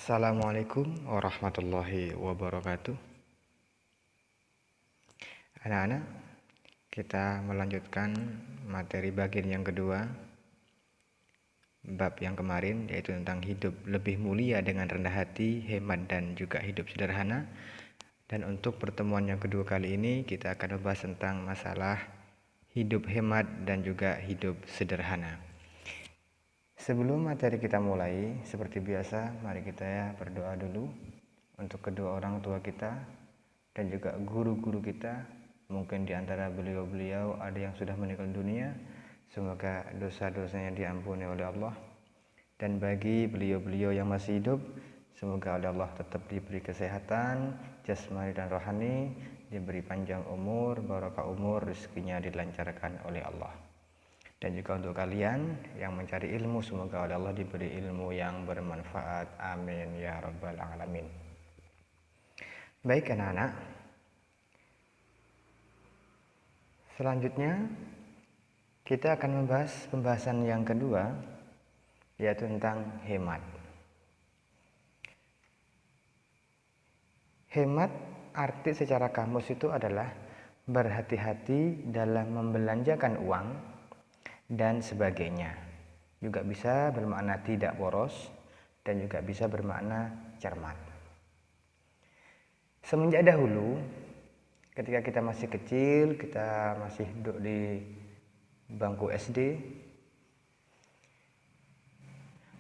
Assalamualaikum warahmatullahi wabarakatuh. Anak-anak, kita melanjutkan materi bagian yang kedua, bab yang kemarin, yaitu tentang hidup lebih mulia dengan rendah hati, hemat, dan juga hidup sederhana. Dan untuk pertemuan yang kedua kali ini, kita akan membahas tentang masalah hidup hemat dan juga hidup sederhana. Sebelum materi kita mulai, seperti biasa, mari kita berdoa dulu untuk kedua orang tua kita dan juga guru-guru kita. Mungkin di antara beliau-beliau ada yang sudah meninggal dunia. Semoga dosa-dosanya diampuni oleh Allah. Dan bagi beliau-beliau yang masih hidup, semoga oleh Allah tetap diberi kesehatan, jasmani dan rohani, diberi panjang umur, barokah umur, rezekinya dilancarkan oleh Allah. Dan juga untuk kalian yang mencari ilmu, semoga oleh Allah diberi ilmu yang bermanfaat. Amin ya rabbal alamin. Baik anak-anak, selanjutnya kita akan membahas pembahasan yang kedua, yaitu tentang hemat. Hemat arti secara kamus itu adalah berhati-hati dalam membelanjakan uang dan sebagainya. Juga bisa bermakna tidak boros dan juga bisa bermakna cermat. Semenjak dahulu, ketika kita masih kecil, kita masih duduk di bangku SD,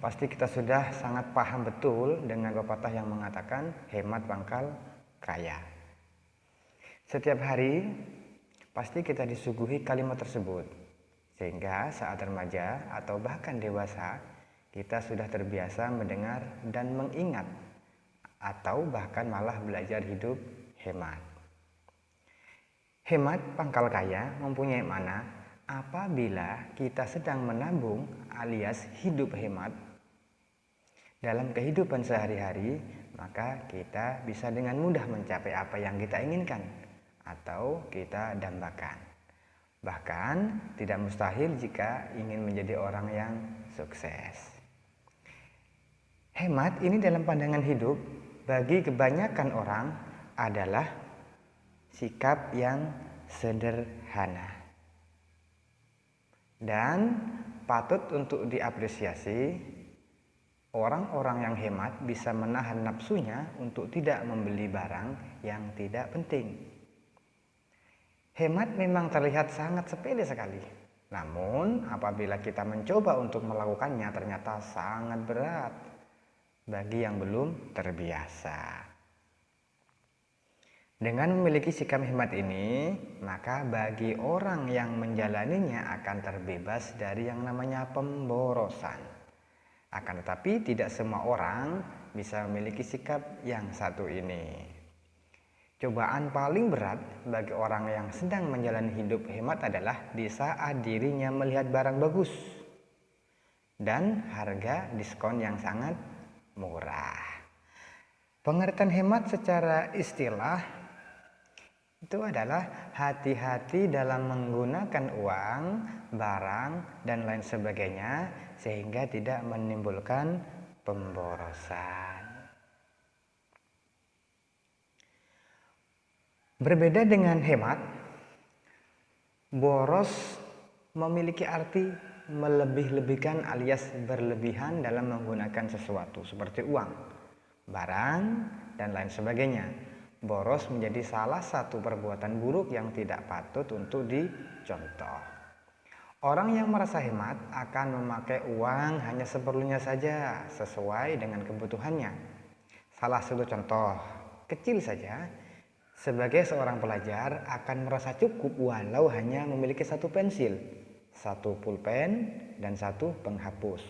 pasti kita sudah sangat paham betul dengan pepatah yang mengatakan hemat pangkal kaya. Setiap hari pasti kita disuguhi kalimat tersebut, sehingga saat remaja atau bahkan dewasa kita sudah terbiasa mendengar dan mengingat atau bahkan malah belajar hidup hemat. Hemat pangkal kaya mempunyai makna apabila kita sedang menabung alias hidup hemat dalam kehidupan sehari-hari, maka kita bisa dengan mudah mencapai apa yang kita inginkan atau kita dambakan. Bahkan tidak mustahil jika ingin menjadi orang yang sukses. Hemat ini dalam pandangan hidup bagi kebanyakan orang adalah sikap yang sederhana dan patut untuk diapresiasi. Orang-orang yang hemat bisa menahan nafsunya untuk tidak membeli barang yang tidak penting. Hemat memang terlihat sangat sepele sekali, namun apabila kita mencoba untuk melakukannya ternyata sangat berat bagi yang belum terbiasa. Dengan memiliki sikap hemat ini, maka bagi orang yang menjalaninya akan terbebas dari yang namanya pemborosan. Akan tetapi tidak semua orang bisa memiliki sikap yang satu ini. Cobaan paling berat bagi orang yang sedang menjalani hidup hemat adalah di saat dirinya melihat barang bagus dan harga diskon yang sangat murah. Pengertian hemat secara istilah itu adalah hati-hati dalam menggunakan uang, barang, dan lain sebagainya sehingga tidak menimbulkan pemborosan. Berbeda dengan hemat, boros memiliki arti melebih-lebihkan alias berlebihan dalam menggunakan sesuatu seperti uang, barang, dan lain sebagainya. Boros menjadi salah satu perbuatan buruk yang tidak patut untuk dicontoh. Orang yang merasa hemat akan memakai uang hanya seperlunya saja sesuai dengan kebutuhannya. Salah satu contoh kecil saja, sebagai seorang pelajar akan merasa cukup walau hanya memiliki satu pensil, satu pulpen, dan satu penghapus.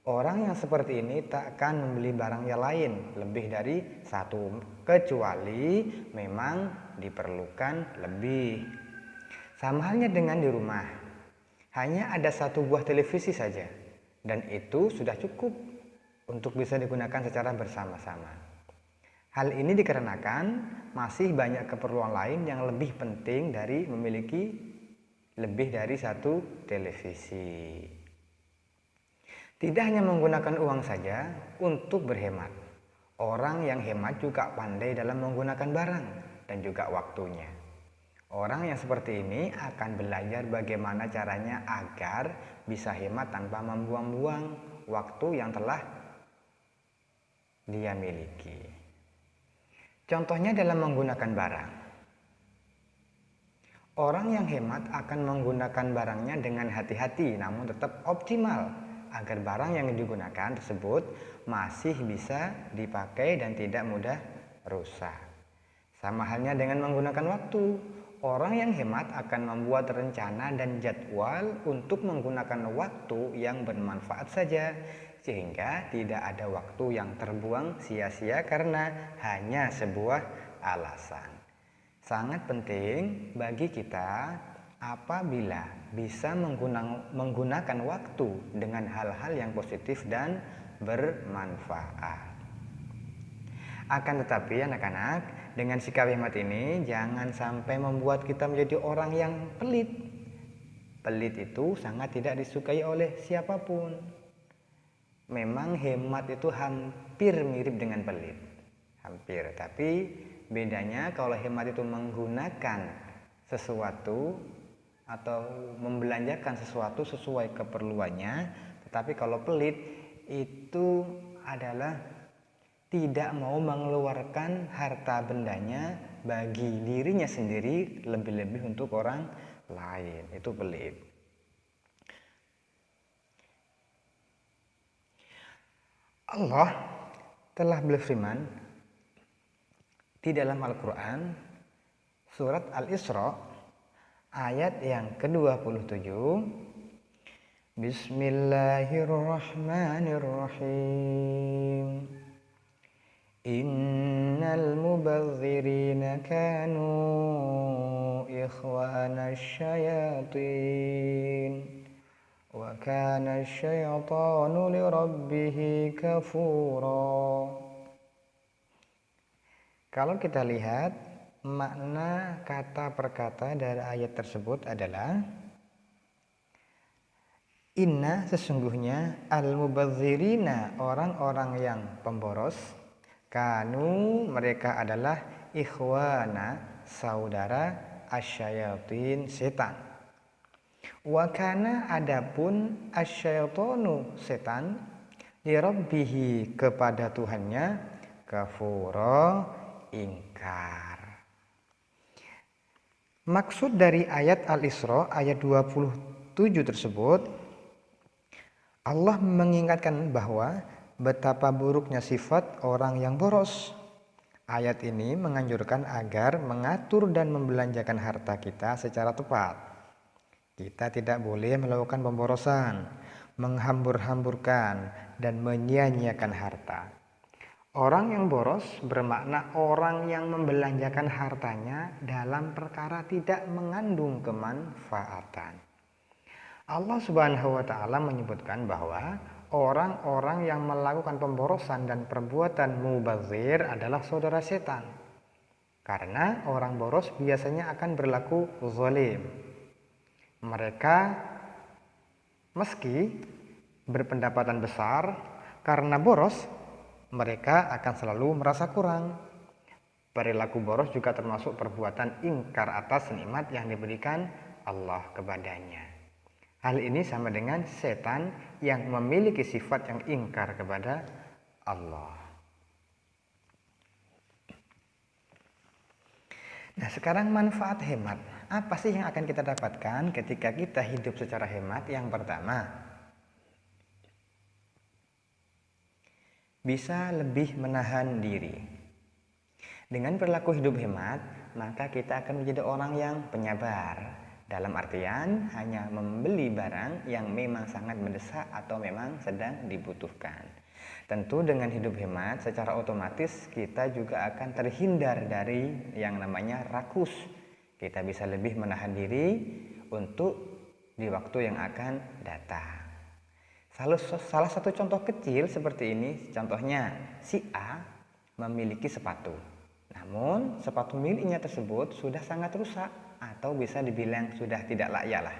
Orang yang seperti ini tak akan membeli barang yang lain lebih dari satu, kecuali memang diperlukan lebih. Sama halnya dengan di rumah, hanya ada satu buah televisi saja, dan itu sudah cukup untuk bisa digunakan secara bersama-sama. Hal ini dikarenakan masih banyak keperluan lain yang lebih penting dari memiliki lebih dari satu televisi. Tidak hanya menggunakan uang saja untuk berhemat. Orang yang hemat juga pandai dalam menggunakan barang dan juga waktunya. Orang yang seperti ini akan belajar bagaimana caranya agar bisa hemat tanpa membuang-buang waktu yang telah dia miliki. Contohnya dalam menggunakan barang. Orang yang hemat akan menggunakan barangnya dengan hati-hati namun tetap optimal agar barang yang digunakan tersebut masih bisa dipakai dan tidak mudah rusak. Sama halnya dengan menggunakan waktu. Orang yang hemat akan membuat rencana dan jadwal untuk menggunakan waktu yang bermanfaat saja, sehingga tidak ada waktu yang terbuang sia-sia karena hanya sebuah alasan. Sangat penting bagi kita apabila bisa menggunakan waktu dengan hal-hal yang positif dan bermanfaat. Akan tetapi anak-anak, dengan sikap hemat ini jangan sampai membuat kita menjadi orang yang pelit. Pelit itu sangat tidak disukai oleh siapapun. Memang hemat itu hampir mirip dengan pelit. Hampir, tapi bedanya kalau hemat itu menggunakan sesuatu atau membelanjakan sesuatu sesuai keperluannya, tetapi kalau pelit itu adalah tidak mau mengeluarkan harta bendanya bagi dirinya sendiri, lebih-lebih untuk orang lain. Itu pelit. Allah telah berfirman di dalam Al-Quran surat Al-Isra ayat yang ke-27, Bismillahirrahmanirrahim. Innal mubazzirina kanu ikhwana syayatin wa kana syaitanu lirabbih kafura. Kalau kita lihat makna kata per kata dari ayat tersebut adalah inna, sesungguhnya, al-mubazzirina, orang-orang yang pemboros, kanu, mereka adalah ikhwana, saudara, asyayatin, setan. Wa kana, adapun asyaitonu, setan, lirabbihi, kepada Tuhannya, kafura, ingkar. Maksud dari ayat Al-Isra ayat 27 tersebut, Allah mengingatkan bahwa betapa buruknya sifat orang yang boros. Ayat ini menganjurkan agar mengatur dan membelanjakan harta kita secara tepat. Kita tidak boleh melakukan pemborosan, menghambur-hamburkan, dan menyia-nyiakan harta. Orang yang boros bermakna orang yang membelanjakan hartanya dalam perkara tidak mengandung kemanfaatan. Allah Subhanahu wa Ta'ala menyebutkan bahwa orang-orang yang melakukan pemborosan dan perbuatan mubazir adalah saudara setan. Karena orang boros biasanya akan berlaku zalim. Mereka meski berpendapatan besar, karena boros mereka akan selalu merasa kurang. Perilaku boros juga termasuk perbuatan ingkar atas nikmat yang diberikan Allah kepadanya. Hal ini sama dengan setan yang memiliki sifat yang ingkar kepada Allah. Nah, sekarang manfaat hemat. Apa sih yang akan kita dapatkan ketika kita hidup secara hemat? Yang pertama, bisa lebih menahan diri. Dengan perilaku hidup hemat, maka kita akan menjadi orang yang penyabar. Dalam artian hanya membeli barang yang memang sangat mendesak atau memang sedang dibutuhkan. Tentu dengan hidup hemat secara otomatis kita juga akan terhindar dari yang namanya rakus. Kita bisa lebih menahan diri untuk di waktu yang akan datang. Salah satu contoh kecil seperti ini, contohnya si A memiliki sepatu. Namun sepatu miliknya tersebut sudah sangat rusak atau bisa dibilang sudah tidak layak lah.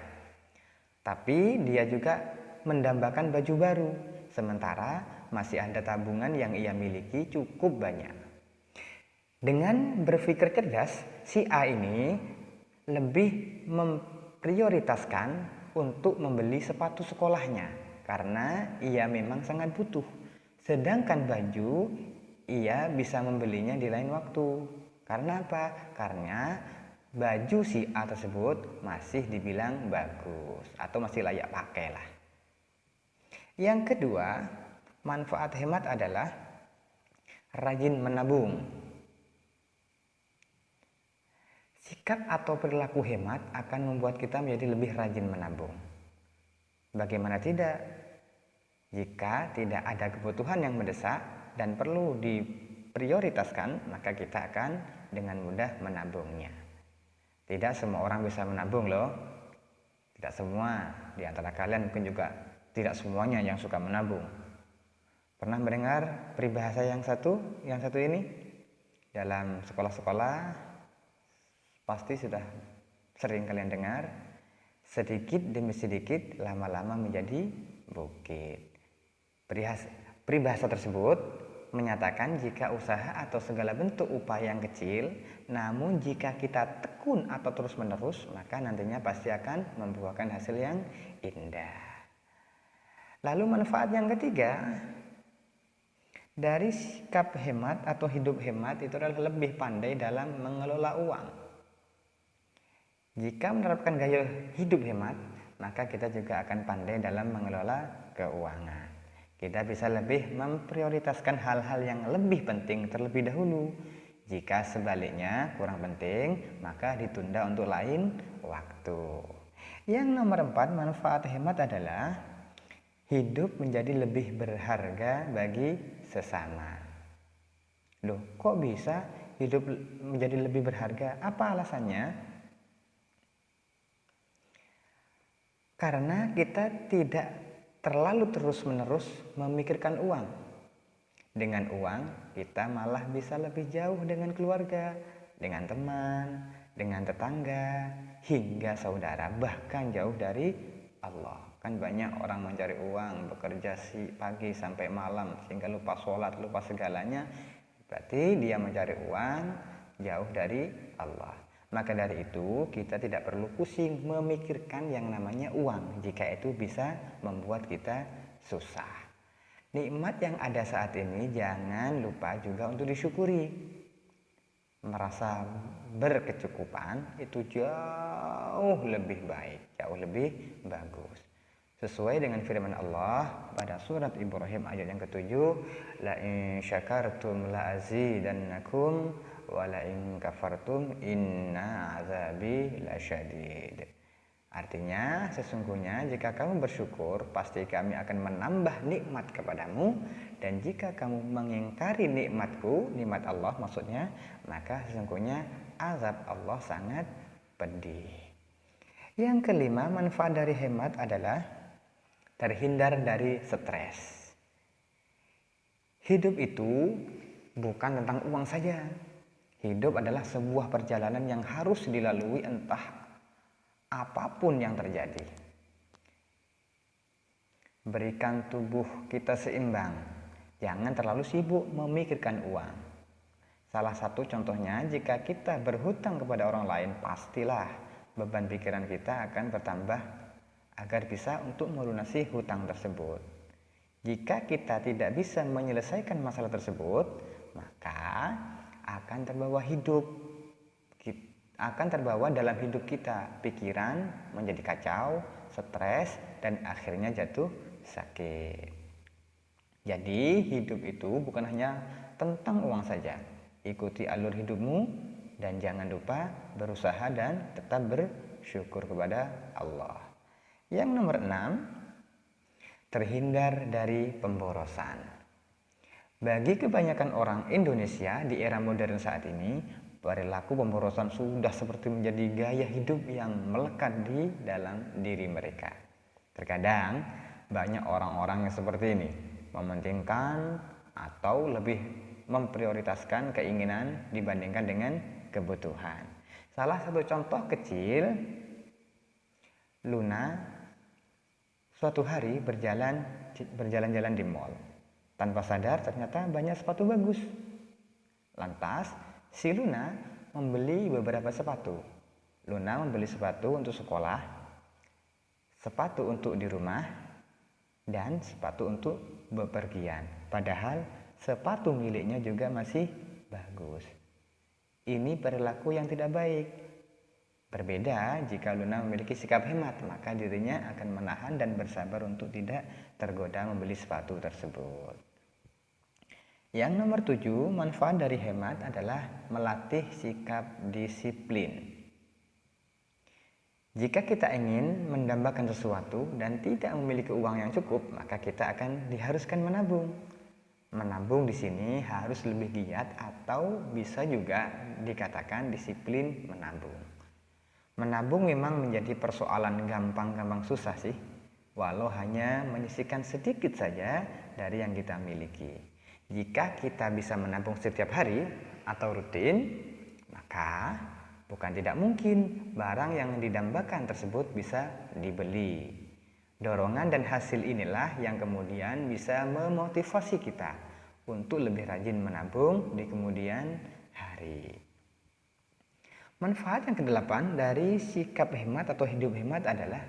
Tapi dia juga mendambakan baju baru. Sementara masih ada tabungan yang ia miliki cukup banyak. Dengan berpikir cerdas, si A ini lebih memprioritaskan untuk membeli sepatu sekolahnya karena ia memang sangat butuh. Sedangkan baju ia bisa membelinya di lain waktu. Karena apa? Karena baju si A tersebut masih dibilang bagus atau masih layak pakai lah. Yang kedua, manfaat hemat adalah rajin menabung. Sikap atau perilaku hemat akan membuat kita menjadi lebih rajin menabung. Bagaimana tidak? Jika tidak ada kebutuhan yang mendesak dan perlu diprioritaskan, maka kita akan dengan mudah menabungnya. Tidak semua orang bisa menabung loh. Tidak semua di antara kalian, mungkin juga tidak semuanya yang suka menabung. Pernah mendengar peribahasa yang satu ini? Dalam sekolah-sekolah pasti sudah sering kalian dengar, sedikit demi sedikit lama-lama menjadi bukit. Peribahasa tersebut menyatakan jika usaha atau segala bentuk upaya yang kecil, namun jika kita tekun atau terus-menerus, maka nantinya pasti akan membuahkan hasil yang indah. Lalu manfaat yang ketiga dari sikap hemat atau hidup hemat itu adalah lebih pandai dalam mengelola uang. Jika menerapkan gaya hidup hemat, maka kita juga akan pandai dalam mengelola keuangan. Kita bisa lebih memprioritaskan hal-hal yang lebih penting terlebih dahulu. Jika sebaliknya kurang penting, maka ditunda untuk lain waktu. Yang nomor 4, manfaat hemat adalah hidup menjadi lebih berharga bagi sesama. Loh, kok bisa hidup menjadi lebih berharga? Apa alasannya? Karena kita tidak terlalu terus-menerus memikirkan uang. Dengan uang, kita malah bisa lebih jauh dengan keluarga, dengan teman, dengan tetangga, hingga saudara, bahkan jauh dari Allah. Kan banyak orang mencari uang, bekerja pagi sampai malam, sehingga lupa sholat, lupa segalanya. Berarti dia mencari uang jauh dari Allah. Maka dari itu kita tidak perlu pusing memikirkan yang namanya uang jika itu bisa membuat kita susah. Nikmat yang ada saat ini jangan lupa juga untuk disyukuri. Merasa berkecukupan itu jauh lebih baik, jauh lebih bagus. Sesuai dengan firman Allah pada surat Ibrahim ayat yang ke-7, la in syakartum la azidannakum wa la in kafartum inna azabi lasyadid. Artinya, sesungguhnya jika kamu bersyukur, pasti kami akan menambah nikmat kepadamu, dan jika kamu mengingkari nikmatku, nikmat Allah maksudnya, maka sesungguhnya azab Allah sangat pedih. Yang kelima, manfaat dari hemat adalah terhindar dari stres. Hidup itu bukan tentang uang saja. Hidup adalah sebuah perjalanan yang harus dilalui entah apapun yang terjadi. Berikan tubuh kita seimbang. Jangan terlalu sibuk memikirkan uang. Salah satu contohnya, jika kita berhutang kepada orang lain, pastilah beban pikiran kita akan bertambah agar bisa untuk melunasi hutang tersebut. Jika kita tidak bisa menyelesaikan masalah tersebut, maka akan terbawa dalam hidup kita, pikiran menjadi kacau, stres, dan akhirnya jatuh sakit. Jadi hidup itu bukan hanya tentang uang saja. Ikuti alur hidupmu dan jangan lupa berusaha dan tetap bersyukur kepada Allah. Yang nomor 6, terhindar dari pemborosan. Bagi kebanyakan orang Indonesia di era modern saat ini, perilaku pemborosan sudah seperti menjadi gaya hidup yang melekat di dalam diri mereka. Terkadang banyak orang-orang yang seperti ini mementingkan atau lebih memprioritaskan keinginan dibandingkan dengan kebutuhan. Salah satu contoh kecil, Luna suatu hari berjalan-jalan di mall. Tanpa sadar ternyata banyak sepatu bagus. Lantas si Luna membeli beberapa sepatu. Luna membeli sepatu untuk sekolah, sepatu untuk di rumah, dan sepatu untuk bepergian. Padahal sepatu miliknya juga masih bagus. Ini perilaku yang tidak baik. Berbeda jika Luna memiliki sikap hemat, maka dirinya akan menahan dan bersabar untuk tidak tergoda membeli sepatu tersebut. Yang nomor 7, manfaat dari hemat adalah melatih sikap disiplin. Jika kita ingin mendambakan sesuatu dan tidak memiliki uang yang cukup, maka kita akan diharuskan menabung. Menabung di sini harus lebih giat atau bisa juga dikatakan disiplin menabung. Menabung memang menjadi persoalan gampang-gampang susah sih, walau hanya menyisihkan sedikit saja dari yang kita miliki. Jika kita bisa menabung setiap hari atau rutin, maka bukan tidak mungkin barang yang didambakan tersebut bisa dibeli. Dorongan dan hasil inilah yang kemudian bisa memotivasi kita untuk lebih rajin menabung di kemudian hari. Manfaat yang ke-8 dari sikap hemat atau hidup hemat adalah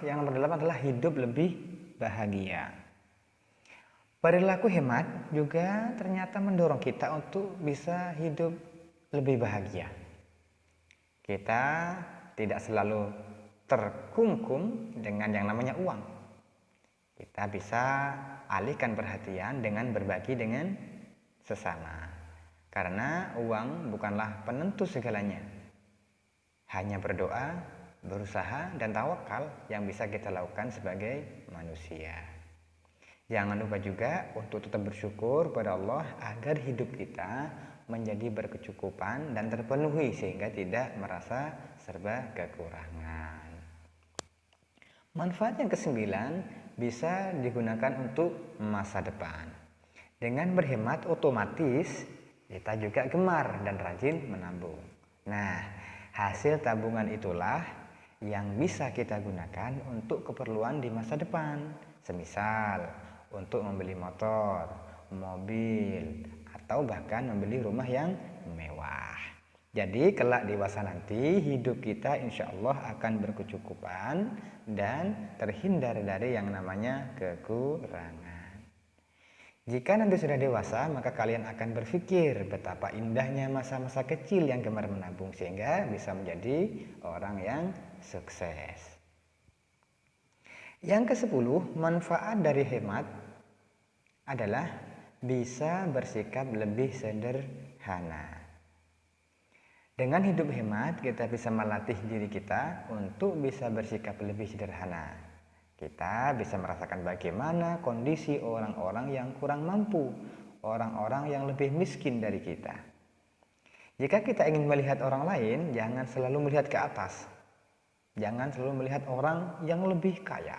yang nomor 8 adalah hidup lebih bahagia. Perilaku hemat juga ternyata mendorong kita untuk bisa hidup lebih bahagia. Kita tidak selalu terkungkung dengan yang namanya uang. Kita bisa alihkan perhatian dengan berbagi dengan sesama. Karena uang bukanlah penentu segalanya. Hanya berdoa, berusaha, dan tawakal yang bisa kita lakukan sebagai manusia. Jangan lupa juga untuk tetap bersyukur pada Allah agar hidup kita menjadi berkecukupan dan terpenuhi sehingga tidak merasa serba kekurangan. Manfaat yang ke-9 bisa digunakan untuk masa depan. Dengan berhemat otomatis kita juga gemar dan rajin menabung. Nah, hasil tabungan itulah yang bisa kita gunakan untuk keperluan di masa depan. Semisal untuk membeli motor, mobil, atau bahkan membeli rumah yang mewah. Jadi kelak dewasa nanti hidup kita insya Allah akan berkecukupan dan terhindar dari yang namanya kekurangan. Jika nanti sudah dewasa, maka kalian akan berpikir betapa indahnya masa-masa kecil yang gemar menabung sehingga bisa menjadi orang yang sukses. Yang ke-10, manfaat dari hemat adalah bisa bersikap lebih sederhana. Dengan hidup hemat, kita bisa melatih diri kita untuk bisa bersikap lebih sederhana. Kita bisa merasakan bagaimana kondisi orang-orang yang kurang mampu, orang-orang yang lebih miskin dari kita. Jika kita ingin melihat orang lain, jangan selalu melihat ke atas. Jangan selalu melihat orang yang lebih kaya.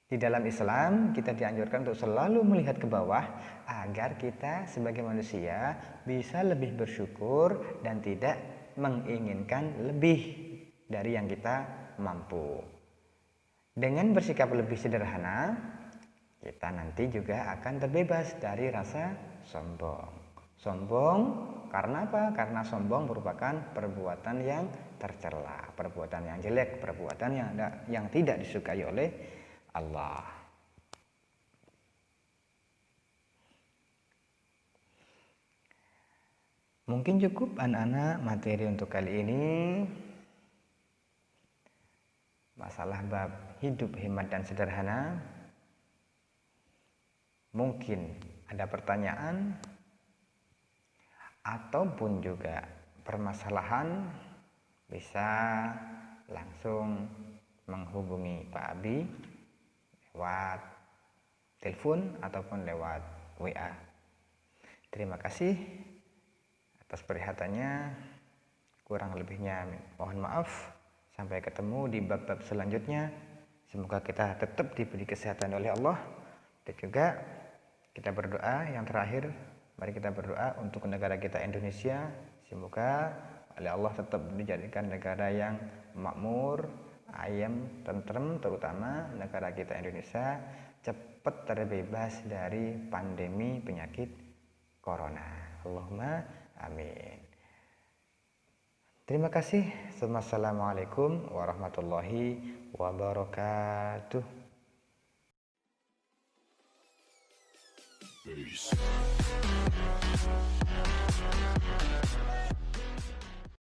Di dalam Islam, kita dianjurkan untuk selalu melihat ke bawah agar kita sebagai manusia bisa lebih bersyukur dan tidak menginginkan lebih dari yang kita mampu. Dengan bersikap lebih sederhana, kita nanti juga akan terbebas dari rasa sombong. Sombong karena apa? Karena sombong merupakan perbuatan yang tercela, perbuatan yang jelek, perbuatan yang tidak disukai oleh Allah. Mungkin cukup anak-anak materi untuk kali ini. Masalah bab hidup hemat dan sederhana. Mungkin ada pertanyaan ataupun juga permasalahan, bisa langsung menghubungi Pak Abi lewat telepon ataupun lewat WA. Terima kasih atas perhatiannya. Kurang lebihnya mohon maaf. Sampai ketemu di bab-bab selanjutnya. Semoga kita tetap diberi kesehatan oleh Allah. Dan juga kita berdoa yang terakhir. Mari kita berdoa untuk negara kita Indonesia. Semoga oleh Allah tetap dijadikan negara yang makmur, ayam, tentrem, terutama negara kita Indonesia cepat terbebas dari pandemi penyakit corona. Allahumma amin. Terima kasih. Wassalamualaikum warahmatullahi wabarakatuh. Peace.